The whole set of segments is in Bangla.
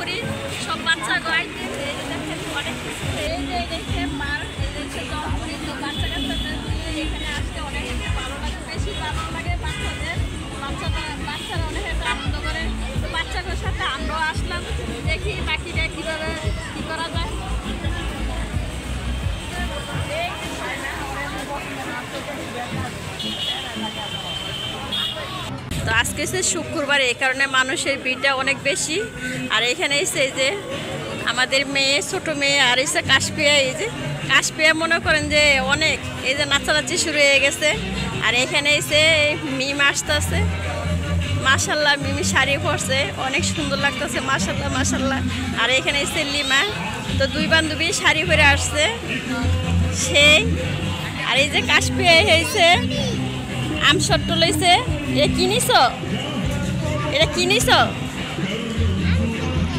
করি সব বাচ্চা গয় অনেক এই যে দেখে মার এই যে জলপুরি তো বাচ্চা কাচ্চাদের এখানে আসতে অনেক ভালো লাগে, বেশি ভালো লাগে বাচ্চাদের। বাচ্চারা অনেক আনন্দ করে, তো বাচ্চাদের সাথে আমরাও আসলাম, দেখি বাকিটা কীভাবে কী করা যায়। তো আজকে হচ্ছে শুক্রবার, এই কারণে মানুষের ভিড়টা অনেক বেশি। আর এখানে এসে এই যে আমাদের মেয়ে, ছোট মেয়ে, আর এসে কাশপিয়া, এই যে কাশপিয়া মনে করেন যে অনেক, এই যে নাচানাচি শুরু হয়ে গেছে। আর এখানে এসে মিম আসতেছে, মাশাল্লাহ মিমি শাড়ি পরছে, অনেক সুন্দর লাগতেছে, মাশাল্লাহ মাশাল্লাহ। আর এখানে এসে লিমা, তো দুই বান্ধবী শাড়ি পরে আসছে সেই। আর এই যে কাশপিয়া হয়েছে আমসট্ট লইছে, এটা কিনিস, এটা কিনিস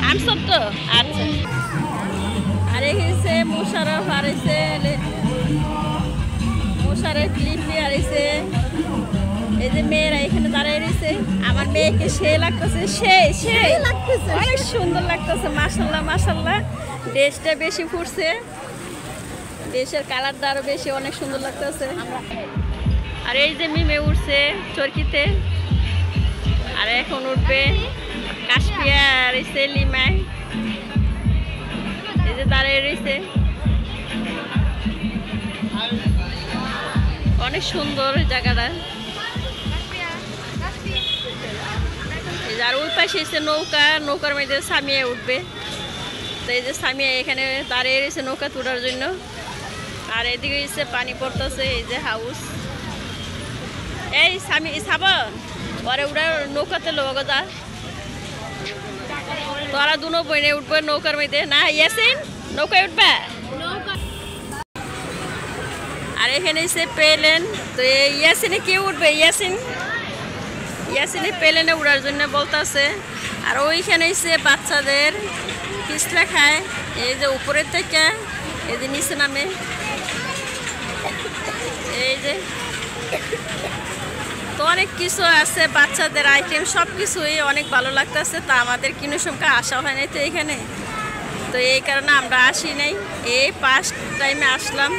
আমসট্ট। আচ্ছা, আর এসে মোশারফ হারাইছে, মোশারফ লিপি হারাইছে। এই যে মেয়েরা এখানে দাঁড়িয়ে রয়েছে, আমার মেয়েকে সে লাগতেছে, সে লাগতেছে, অনেক সুন্দর লাগতেছে, মাশাল্লাহ মাশাল্লাহ। ড্রেসটা বেশি ফুটছে, ড্রেসের কালারটা আরো বেশি, অনেক সুন্দর লাগতেছে। আর এই যে মিমে উঠছে চরকিতে, আর এখন উঠবে কাশপিয়া, আর এসে লিমায় এই যে দাঁড়িয়ে রয়েছে, অনেক সুন্দর জায়গাটা। আর ওই পাশে এসে নৌকা, নৌকার মধ্যে সামিয়া উঠবে, তো এই যে সামিয়া এখানে দাঁড়িয়ে রয়েছে নৌকা তোলার জন্য। আর এদিকে এসে পানি পড়তেছে, এই যে হাউস। এই সামি সাব ওরে উড়া নৌকাতে লোক যা, তোরা দুনো বইনে উঠবে নৌকার মধ্যে না। ইয়াসিন নৌকায় উঠবে। আর এখানে এসে পেলেন, তো ইয়াসিনে কে উঠবে, ইয়াসিনে প্লেনে উড়ার জন্য বলতেছে। আর ওইখানে এসে বাচ্চাদের পিছলা খায়, এই যে উপরের থেকে এই যে নিচে নামে, এই যে তো অনেক কিছু আছে বাচ্চাদের আইটেম, সব কিছুই অনেক ভালো লাগতেছে। তা আমাদের কিনো সংখ্যা আসা হয় নাই তো এখানে, তো এই কারণে আমরা আসি নাই, এই ফার্স্ট টাইমে আসলাম।